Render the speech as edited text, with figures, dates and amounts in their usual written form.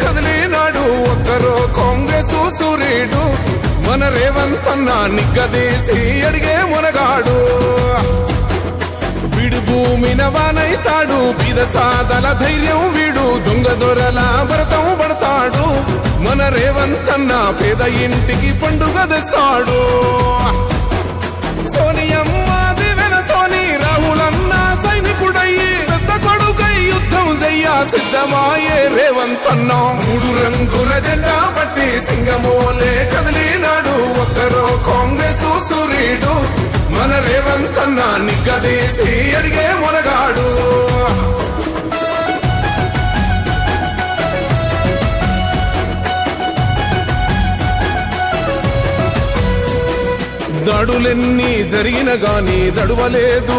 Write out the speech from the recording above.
కదిలినాడు ఒక్కరో కాంగ్రెస్ సూర్యుడు మన రేవంత్ అన్న నిగ్గదీసి అడిగే మునగాడు వీడు భూమిన వానైతాడు బీద సాదల ధైర్యం వీడు దొంగ దొరల భరతం పడతాడు మన రేవంత్ అన్న పేద ఇంటికి పండుగ తెస్తాడు సోనియమ్మ దివెనతోని రాహులన్న సైనికుడయ్యి పెద్ద కొడుకై యుద్ధం చెయ్య సిద్ధమాయే రేవంత్ అన్న మూడు రంగుల జెండా పట్టి సింగమోలే కదిలినాడు ఒక్కరో కాంగ్రెస్ సూర్యుడు మన రేవంత్ అన్న నిగ్గదీసి అడిగే మునగాడు దాడులెన్ని జరిగిన గాని దడువలేదు